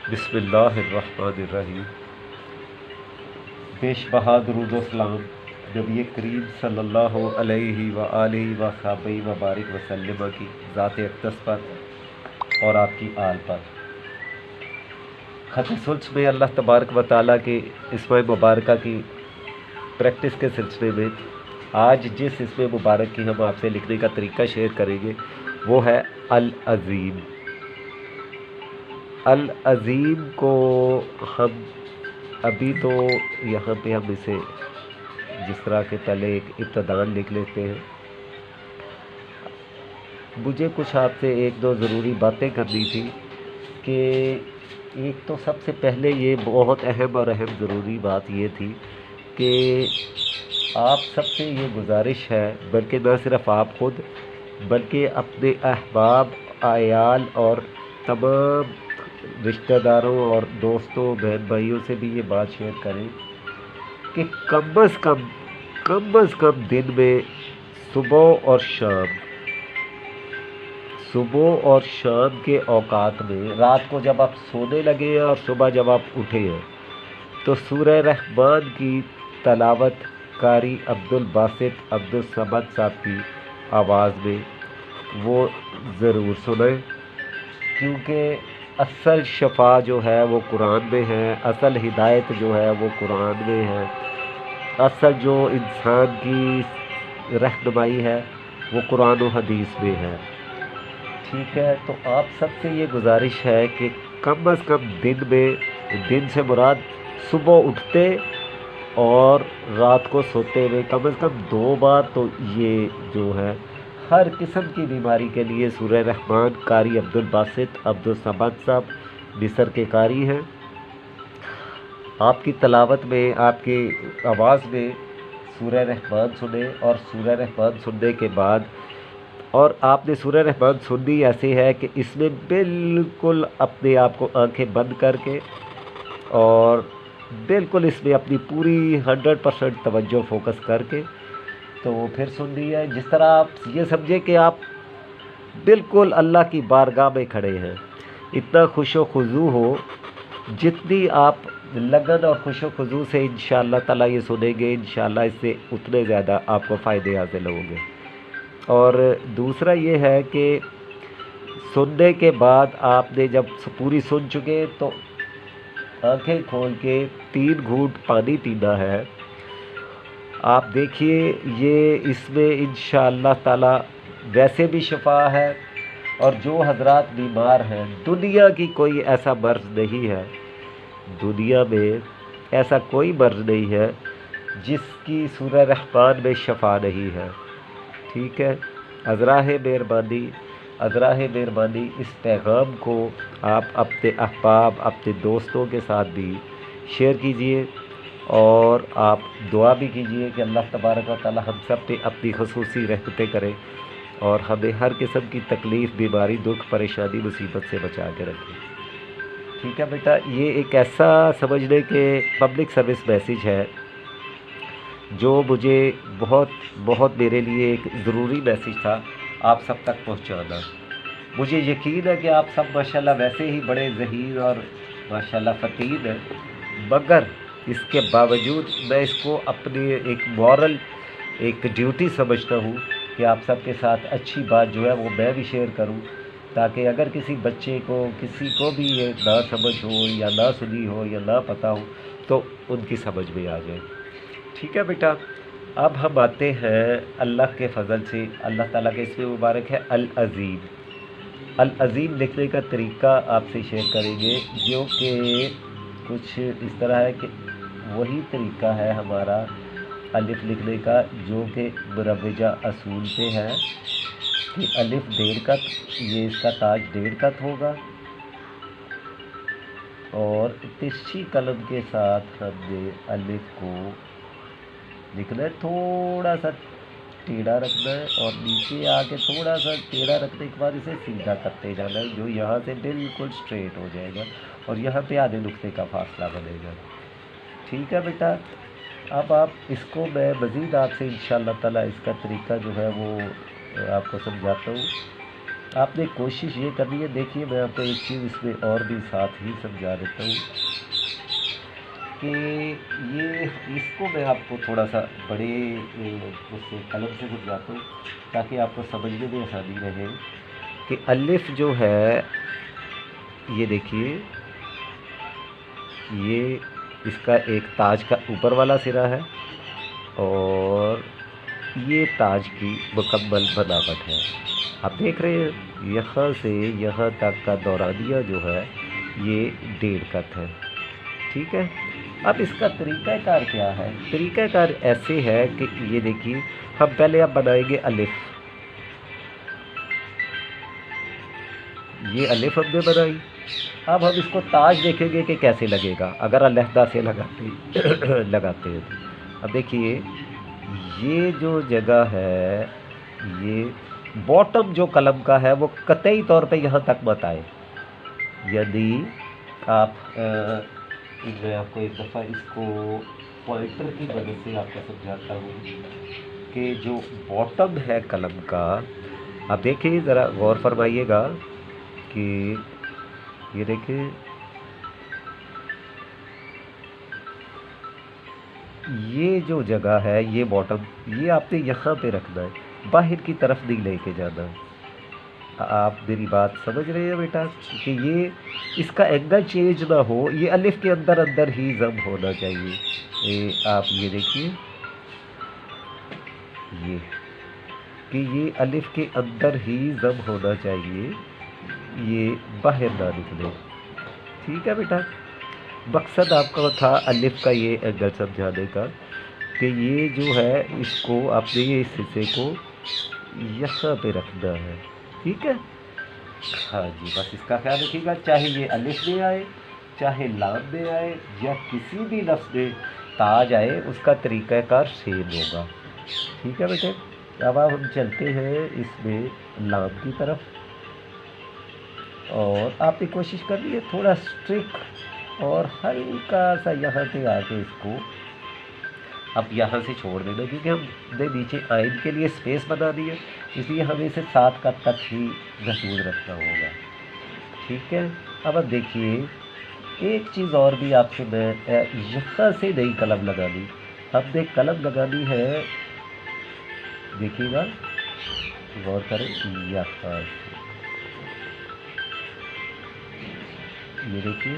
بسم اللہ الرحمن الرحیم۔ بیش بہا درود و سلام نبی کریم صلی اللہ علیہ وآلہ وصحبہ وبارک وسلم کی ذات اقدس پر اور آپ کی آل پر۔ خط سلس میں اللہ تبارک و تعالیٰ کے اسماء مبارکہ کی پریکٹس کے سلسلے میں آج جس اسم مبارک کی ہم آپ سے لکھنے کا طریقہ شیئر کریں گے وہ ہے العظیم۔ العظیم کو ہم ابھی تو یہاں پہ ہم اسے جس طرح کے پہلے ایک ابتدان لکھ لیتے ہیں۔ مجھے کچھ آپ سے ایک دو ضروری باتیں کرنی تھی کہ ایک تو سب سے پہلے یہ بہت اہم اور اہم ضروری بات یہ تھی کہ آپ سب سے یہ گزارش ہے، بلکہ نہ صرف آپ خود بلکہ اپنے احباب، عیال اور تمام رشتہ داروں اور دوستوں بہن بھائیوں سے بھی یہ بات شیئر کریں کہ کم از کم دن میں صبح اور شام کے اوقات میں، رات کو جب آپ سونے لگے ہیں اور صبح جب آپ اٹھے ہیں، تو سورہ رحمان کی تلاوت قاری عبدالباسط عبدالصمد صاحب کی آواز میں وہ ضرور سنیں، کیونکہ اصل شفا جو ہے وہ قرآن میں ہے، اصل ہدایت جو ہے وہ قرآن میں ہے، اصل جو انسان کی رہنمائی ہے وہ قرآن و حدیث میں ہے۔ ٹھیک ہے، تو آپ سب سے یہ گزارش ہے کہ کم از کم دن سے مراد صبح اٹھتے اور رات کو سوتے ہوئے کم از کم 2 بار تو یہ جو ہے ہر قسم کی بیماری کے لیے سورہ رحمان قاری عبدالباسط عبدالصمد صاحب مصر کے قاری ہیں، آپ کی تلاوت میں، آپ کی آواز میں سورہ رحمان سنیں، اور سورہ رحمان سننے کے بعد، اور آپ نے سورہ رحمان سننی ایسے ہے کہ اس میں بالکل اپنے آپ کو آنکھیں بند کر کے اور بالکل اس میں اپنی پوری 100% توجہ فوکس کر کے تو پھر سننی ہے، جس طرح آپ یہ سمجھیں کہ آپ بالکل اللہ کی بارگاہ میں کھڑے ہیں، اتنا خوش و خضوع ہو، جتنی آپ لگن اور خوش و خضوع سے انشاءاللہ تعالیٰ یہ سنیں گے، انشاءاللہ اس سے اتنے زیادہ آپ کو فائدے حاصل ہوں گے۔ اور دوسرا یہ ہے کہ سننے کے بعد آپ نے جب پوری سن چکے تو آنکھیں کھول کے 3 گھونٹ پانی پینا ہے۔ آپ دیکھیے یہ اس میں انشاءاللہ تعالی ویسے بھی شفا ہے، اور جو حضرات بیمار ہیں، دنیا کی کوئی ایسا مرض نہیں ہے، دنیا میں ایسا کوئی مرض نہیں ہے جس کی سورہ رحمان میں شفا نہیں ہے۔ ٹھیک ہے، ازراہ مہربانی اس پیغام کو آپ اپنے احباب، اپنے دوستوں کے ساتھ بھی شیئر کیجئے، اور آپ دعا بھی کیجئے کہ اللہ تبارک و تعالی ہم سب پہ اپنی خصوصی رحمتیں کرے اور ہمیں ہر قسم کی تکلیف، بیماری، دکھ، پریشانی، مصیبت سے بچا کے رکھے۔ ٹھیک ہے بیٹا، یہ ایک ایسا سمجھ لیں کہ پبلک سروس میسیج ہے جو مجھے بہت میرے لیے ایک ضروری میسیج تھا آپ سب تک پہنچانا۔ مجھے یقین ہے کہ آپ سب ماشاءاللہ ویسے ہی بڑے ذہین اور ماشاءاللہ فطین ہیں، مگر اس کے باوجود میں اس کو اپنی ایک مورل، ایک ڈیوٹی سمجھتا ہوں کہ آپ سب کے ساتھ اچھی بات جو ہے وہ میں بھی شیئر کروں، تاکہ اگر کسی بچے کو، کسی کو بھی یہ نہ سمجھ ہو یا نہ سنی ہو یا نہ پتہ ہو تو ان کی سمجھ میں آ جائے۔ ٹھیک ہے بیٹا، اب ہم آتے ہیں اللہ کے فضل سے، اللہ تعالیٰ کے اسم مبارک ہے العظیم۔ العظیم لکھنے کا طریقہ آپ سے شیئر کریں گے، جو کہ کچھ اس طرح ہے کہ وہی طریقہ ہے ہمارا الف لکھنے کا جو کہ مروجہ اصول پہ ہے کہ الف 1.5 قط، یہ اس کا تاج 1.5 قط ہوگا، اور ترچھی قلم کے ساتھ ہم نے الف کو لکھنا ہے، تھوڑا سا ٹیڑھا رکھنا ہے، اور نیچے آ کے تھوڑا سا ٹیڑھا رکھنے کے بعد اسے سیدھا کرتے جانا ہے، جو یہاں سے بالکل سٹریٹ ہو جائے گا، اور یہاں پہ آدھے نقطے کا فاصلہ بنے گا۔ ٹھیک ہے بیٹا، اب آپ اس کو میں مزید آپ سے انشاءاللہ تعالیٰ اس کا طریقہ جو ہے وہ آپ کو سمجھاتا ہوں۔ آپ نے کوشش یہ کرنی ہے. دیکھیے میں آپ کو ایک چیز اس میں اور بھی ساتھ ہی سمجھا دیتا ہوں کہ اس کو میں آپ کو تھوڑا سا بڑے اس سے قلم سے سمجھاتا ہوں تاکہ آپ کو سمجھنے میں آسانی رہے کہ الف جو ہے یہ دیکھیے یہ اس کا ایک تاج کا اوپر والا سرا ہے اور یہ تاج کی مکمل بناوٹ ہے. آپ دیکھ رہے ہیں یہاں سے یہاں تک کا دورانیہ جو ہے یہ 1.5 قط ہے. ٹھیک ہے. اب اس کا طریقہ کار کیا ہے؟ طریقہ کار ایسے ہے کہ یہ دیکھیے ہم پہلے اب بنائیں گے الف. یہ الف ہم نے بنائی. اب ہم اس کو تاج دیکھیں گے کہ کیسے لگے گا اگر علیحدہ سے لگاتے ہیں. اب دیکھیے یہ جو جگہ ہے یہ باٹم جو قلم کا ہے وہ قطعی طور پہ یہاں تک مت آئے. یعنی آپ میں آپ کو ایک دفعہ اس کو پوائنٹر کی مدد سے آپ کو سمجھاتا ہوں کہ جو باٹم ہے قلم کا آپ دیکھیے ذرا غور فرمائیے گا کہ یہ دیکھیں یہ جو جگہ ہے یہ باٹم یہ آپ نے یہاں پہ رکھنا ہے باہر کی طرف نہیں لے کے جانا. آپ میری بات سمجھ رہے ہیں بیٹا کہ یہ اس کا اینگل چینج نہ ہو. یہ الف کے اندر اندر ہی ضم ہونا چاہیے. آپ یہ دیکھیے یہ کہ یہ الف کے اندر ہی ضم ہونا چاہیے یہ باہر نہ نکلے. ٹھیک ہے بیٹا. مقصد آپ کا تھا الف کا یہ اینگل سمجھانے کا کہ یہ جو ہے اس کو آپ نے یہ اس حصے کو یہاں پہ رکھنا ہے. ٹھیک ہے. ہاں جی بس اس کا خیال رکھیے گا چاہے یہ الف میں آئے چاہے لام میں آئے یا کسی بھی لفظ میں تاج آئے اس کا طریقہ کار سیم ہوگا. ٹھیک ہے بیٹے. اب ہم چلتے ہیں اس میں لام کی طرف اور آپ نے کوشش کرنی ہے تھوڑا اسٹرک اور ہلکا سا یہاں پہ آ کے اس کو اب یہاں سے چھوڑ دینا کیونکہ ہم نے نیچے آئن کے لیے اسپیس بنا دی ہے اس لیے ہمیں اسے 7 قط تک ہی محدود رکھنا ہوگا. ٹھیک ہے. اب اب دیکھیے ایک چیز اور بھی آپ سے میں یہاں سے نئی قلم لگانی ہم نے قلم لگانی ہے. دیکھیے گا غور کریں یہاں سے یہ دیکھیے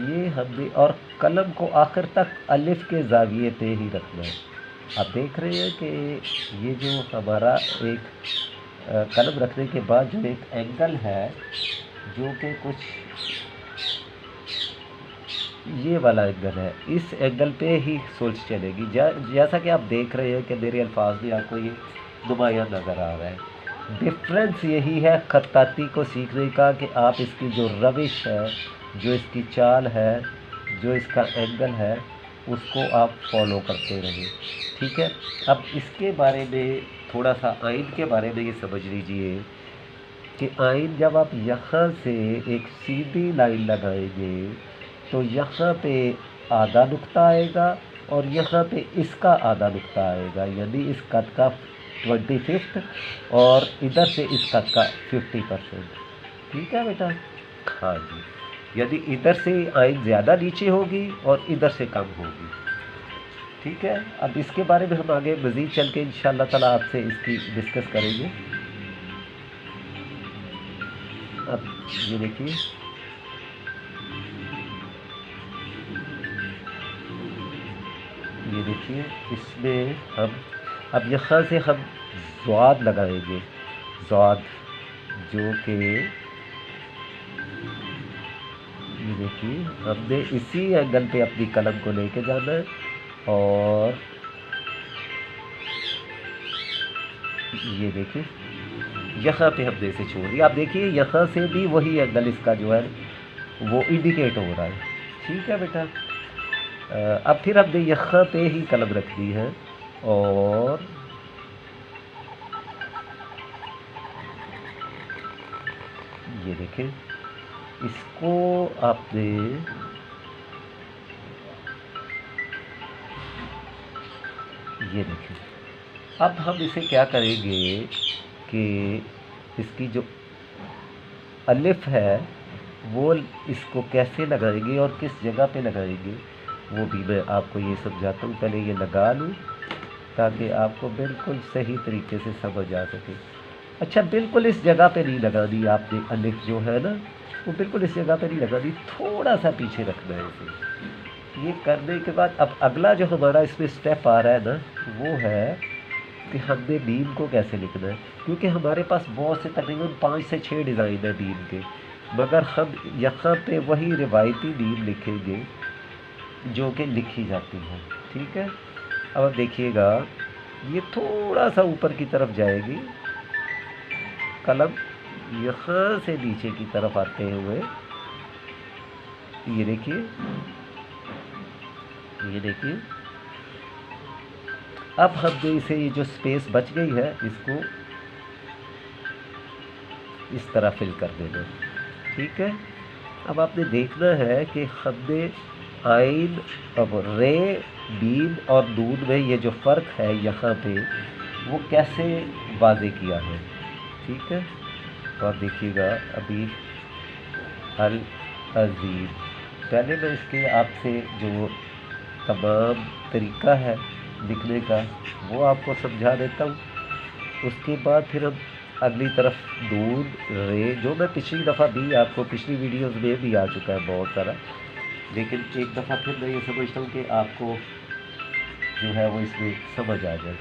یہ ہم نے اور قلم کو آخر تک الف کے زاویے پہ ہی رکھنا ہے. آپ دیکھ رہے ہیں کہ یہ جو ہمارا ایک قلم رکھنے کے بعد جو ایک اینگل ہے جو کہ کچھ یہ والا اینگل ہے اس اینگل پہ ہی سوچ چلے گی. جیسا کہ آپ دیکھ رہے ہیں کہ میرے الفاظ میں آپ کو یہ نمایاں نظر آ رہا ہے. ڈفرینس یہی ہے خطاطی کو سیکھنے کا کہ آپ اس کی جو روش ہے جو اس کی چال ہے جو اس کا اینگل ہے اس کو آپ فالو کرتے رہیں. ٹھیک ہے. اب اس کے بارے میں تھوڑا سا آئین کے بارے میں یہ سمجھ لیجئے کہ آئین جب آپ یہاں سے ایک سیدھی لائن لگائیں گے تو یہاں پہ آدھا نقطہ آئے گا اور یہاں پہ اس کا آدھا نقطہ آئے گا یعنی اس قط کا 25 اور ادھر سے اس قط کا 50%. ٹھیک ہے بیٹا. ہاں جی. یعنی ادھر سے آئین زیادہ نیچے ہوگی اور ادھر سے کم ہوگی. ٹھیک ہے. اب اس کے بارے میں ہم آگے مزید چل کے انشاءاللہ تعالیٰ آپ سے اس کی ڈسکس کریں گے. اب یہ دیکھیے یہ دیکھیے اس میں ہم اب یہاں سے ہم ضاد لگائیں گے. ضاد جو کہ یہ دیکھیے ہم نے اسی اینگل پہ اپنی قلم کو لے کے جانا ہے اور یہ دیکھیے یہاں پہ ہم نے اسے چھوڑ دیا. آپ دیکھیے یہاں سے بھی وہی اینگل اس کا جو ہے وہ انڈیکیٹ ہو رہا ہے. ٹھیک ہے بیٹا. اب پھر ہم نے یہاں پہ ہی قلم رکھ دی ہے اور یہ دیکھیں اس کو آپ نے یہ دیکھیں اب ہم اسے کیا کریں گے کہ اس کی جو الف ہے وہ اس کو کیسے لگائیں گے اور کس جگہ پہ لگائیں گے وہ بھی میں آپ کو یہ سمجھاتا ہوں. پہلے یہ لگا لوں تاکہ آپ کو بالکل صحیح طریقے سے سمجھ آ سکے. اچھا بالکل اس جگہ پہ نہیں لگانی آپ نے الف جو ہے نا وہ بالکل اس جگہ پہ نہیں لگانی, تھوڑا سا پیچھے رکھنا ہے اسے. یہ کرنے کے بعد اب اگلا جو ہمارا اس میں اسٹیپ آ رہا ہے نا وہ ہے کہ ہم نے بیم کو کیسے لکھنا ہے, کیونکہ ہمارے پاس بہت سے تقریباً 5 سے 6 ڈیزائن ہیں بیم کے, مگر ہم یہاں پہ وہی روایتی بیم لکھیں گے جو کہ لکھی جاتی ہے. ٹھیک ہے, اب دیکھیے گا یہ تھوڑا سا اوپر کی طرف جائے گی, قلم یہاں سے نیچے کی طرف آتے ہوئے یہ دیکھیے, یہ دیکھیے اب ہم نے اسے یہ جو سپیس بچ گئی ہے اس کو اس طرح فل کر دینا. ٹھیک ہے, اب آپ نے دیکھنا ہے کہ ہم نے آئین اب رے بیم اور نون میں یہ جو فرق ہے یہاں پہ وہ کیسے واضح کیا ہے. ٹھیک ہے, اور دیکھیے گا ابھی العظیم, پہلے میں اس کے آپ سے جو تمام طریقہ ہے لکھنے کا وہ آپ کو سمجھا دیتا ہوں. اس کے بعد پھر ہم اگلی طرف نون رے جو میں پچھلی دفعہ بھی آپ کو پچھلی ویڈیوز میں بھی آ چکا ہے بہت سارا, لیکن ایک دفعہ پھر میں یہ سمجھتا ہوں کہ آپ کو جو ہے وہ اس میں سمجھ آ جائے.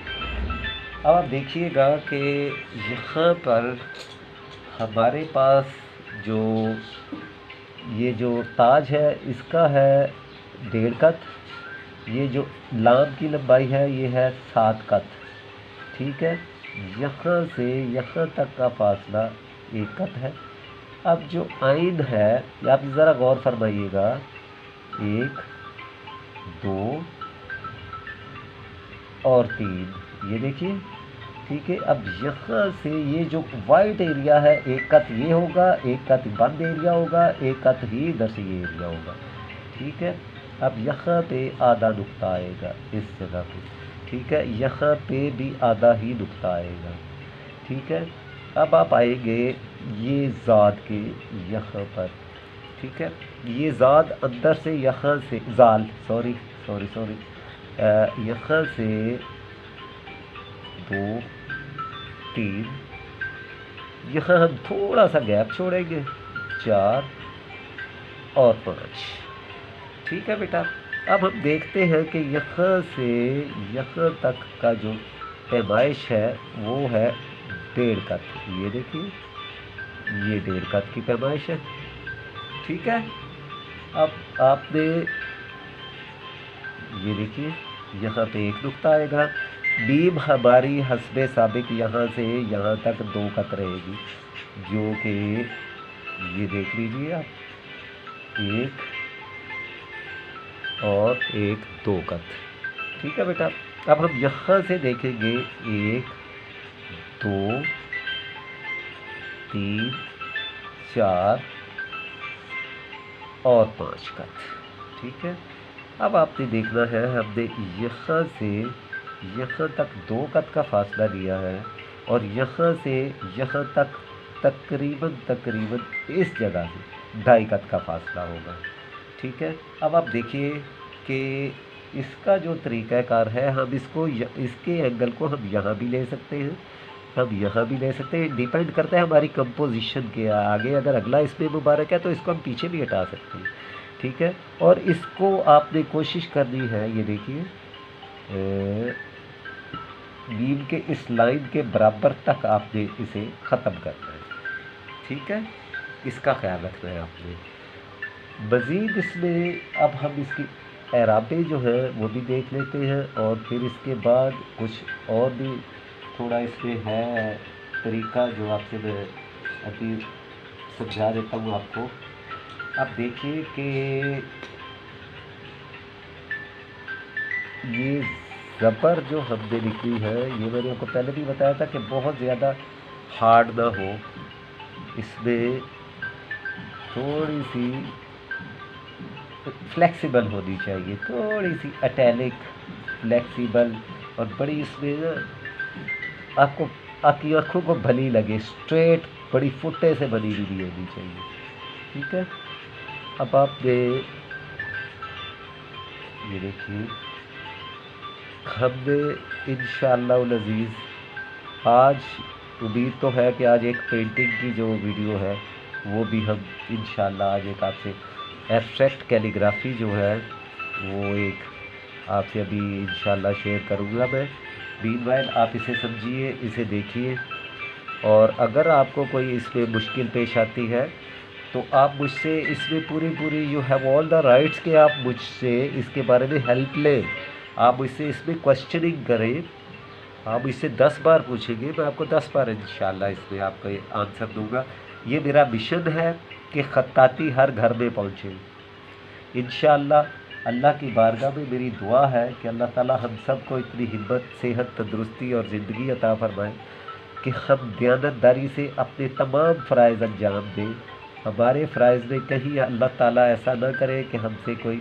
اب آپ دیکھیے گا کہ یہاں پر ہمارے پاس جو یہ جو تاج ہے اس کا ہے 1.5 قط, یہ جو لام کی لمبائی ہے یہ ہے 7 قط. ٹھیک ہے, یہاں سے یہاں تک کا فاصلہ 1 قط ہے. اب جو آئین ہے آپ ذرا غور فرمائیے گا, 1 2 اور 3 یہ دیکھیے. ٹھیک ہے, اب یہاں سے یہ جو وائٹ ایریا ہے 1 قط یہ ہوگا, 1 قط بند ایریا ہوگا, 1 قط ہی ادھر سے یہ ایریا ہوگا. ٹھیک ہے, اب یہاں پہ آدھا نقطہ آئے گا اس جگہ پہ. ٹھیک ہے, یہاں پہ بھی آدھا ہی نقطہ آئے گا. ٹھیک ہے, اب آپ آئیں گے یہ زاد کے یہاں پر. ٹھیک ہے, یہ زاد اندر سے یہاں سے زال سوری یہاں سے 2 3 یہاں ہم تھوڑا سا گیپ چھوڑیں گے 4 اور 5. ٹھیک ہے بیٹا, اب ہم دیکھتے ہیں کہ یہاں سے یہاں تک کا جو پیمائش ہے وہ ہے 1.5 قط. یہ دیکھیے یہ 1.5 قط کی پیمائش ہے. ٹھیک ہے, اب آپ نے یہ دیکھیے یہاں پہ 1 نقطہ آئے گا. بیم ہماری حسب سابق یہاں سے یہاں تک 2 قط رہے گی, جو کہ یہ دیکھ لیجیے آپ 1 اور 1 2 قط. ٹھیک ہے بیٹا, اب ہم یہاں سے دیکھیں گے 1 2 3 4 اور 5 قط. ٹھیک ہے, اب آپ نے دیکھنا ہے ہم نے یہاں سے یہاں تک 2 قط کا فاصلہ لیا ہے اور یہاں سے یہاں تک تقریباً اس جگہ سے 2.5 قط کا فاصلہ ہوگا. ٹھیک ہے, اب آپ دیکھیے کہ اس کا جو طریقہ کار ہے ہم اس کے اینگل کو ہم یہاں بھی لے سکتے ہیں, ہم یہاں بھی لے سکتے ہیں, ڈیپینڈ کرتا ہے ہماری کمپوزیشن کے آگے. اگر اگلا اس میں مبارک ہے تو اس کو ہم پیچھے بھی ہٹا سکتے ہیں. ٹھیک ہے, اور اس کو آپ نے کوشش کرنی ہے, یہ دیکھیے بیم کے اس لائن کے برابر تک آپ نے اسے ختم کرنا ہے. ٹھیک ہے, اس کا خیال رکھنا ہے آپ نے. مزید اس میں اب ہم اس کی اعرابیں جو ہے وہ بھی دیکھ لیتے ہیں, اور پھر اس کے بعد کچھ اور بھی تھوڑا اس میں ہے طریقہ جو آپ سے میں ابھی سمجھا دیتا ہوں آپ کو. اب دیکھیے کہ یہ زبر جو ہم نے لکھی ہے یہ میں نے آپ کو پہلے بھی بتایا تھا کہ بہت زیادہ ہارڈ نہ ہو, اس میں تھوڑی سی فلیکسیبل ہونی چاہیے, تھوڑی سی اٹیلک فلیکسیبل اور بڑی اس میں نا آپ کی آنکھوں کو بھلی لگے، اسٹریٹ بڑی فٹے سے بنی ہوئی ہونی چاہیے، ٹھیک ہے۔ اب آپ نے یہ دیکھیے، ہم نے انشاءاللہ العزیز آج، امید تو ہے کہ آج ایک پینٹنگ کی جو ویڈیو ہے وہ بھی ہم انشاءاللہ آج ایک آپ سے ایبسٹریکٹ کیلیگرافی جو ہے وہ ایک آپ سے ابھی انشاءاللہ شیئر کروں گا میں۔ مین وائل آپ اسے سمجھیے، اسے دیکھیے، اور اگر آپ کو کوئی اس میں مشکل پیش آتی ہے تو آپ مجھ سے اس میں پوری you have all the rights کہ آپ مجھ سے اس کے بارے میں ہیلپ لیں، آپ مجھ سے اس میں کوشچننگ کریں، آپ مجھ سے 10 بار پوچھیں گے، میں آپ کو 10 بار انشاءاللہ اس میں آپ کا آنسر دوں گا۔ یہ میرا مشن ہے کہ خطاطی ہر گھر میں پہنچے انشاءاللہ۔ اللہ کی بارگاہ میں میری دعا ہے کہ اللہ تعالیٰ ہم سب کو اتنی ہمت، صحت، تندرستی اور زندگی عطا فرمائے کہ ہم دیانتداری سے اپنے تمام فرائض انجام دیں۔ ہمارے فرائض میں کہیں اللہ تعالیٰ ایسا نہ کرے کہ ہم سے کوئی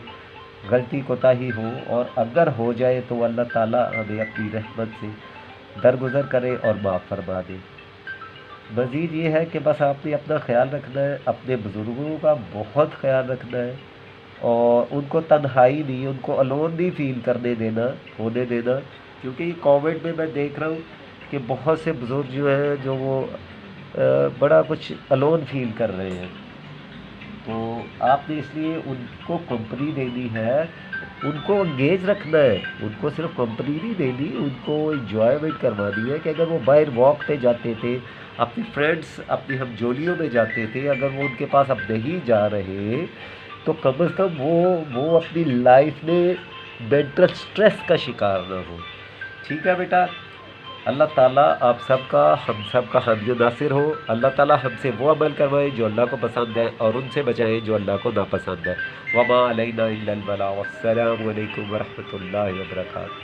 غلطی کوتاہی ہو، اور اگر ہو جائے تو اللہ تعالیٰ ہمیں اپنی رحمت سے درگزر کرے اور معاف فرما دے۔ مزید یہ ہے کہ بس آپ نے اپنا خیال رکھنا ہے، اپنے بزرگوں کا بہت خیال رکھنا ہے، اور ان کو تنہائی نہیں، ان کو الون نہیں فیل ہونے دینا، کیونکہ یہ کووڈ میں دیکھ رہا ہوں کہ بہت سے بزرگ جو ہیں جو وہ بڑا کچھ الون فیل کر رہے ہیں، تو آپ نے اس لیے ان کو کمپنی دینی ہے، ان کو انگیج رکھنا ہے، ان کو صرف کمپنی نہیں دینی، ان کو انجوائمنٹ کروانی ہے کہ اگر وہ باہر واک پہ جاتے تھے، اپنی فرینڈس اپنی ہم جولیوں میں جاتے تھے، اگر وہ ان کے پاس اب نہیں جا رہے تو کم از کم وہ اپنی لائف میں مینٹل سٹریس کا شکار نہ ہو، ٹھیک ہے بیٹا۔ اللہ تعالیٰ آپ سب کا، ہم سب کا حامی و ناصر ہو۔ اللہ تعالیٰ ہم سے وہ عمل کروائے جو اللہ کو پسند ہے، اور ان سے بچائے جو اللہ کو ناپسند ہے۔ وما علینا الا البلاغ۔ السلام علیکم ورحمۃ اللہ وبرکاتہ۔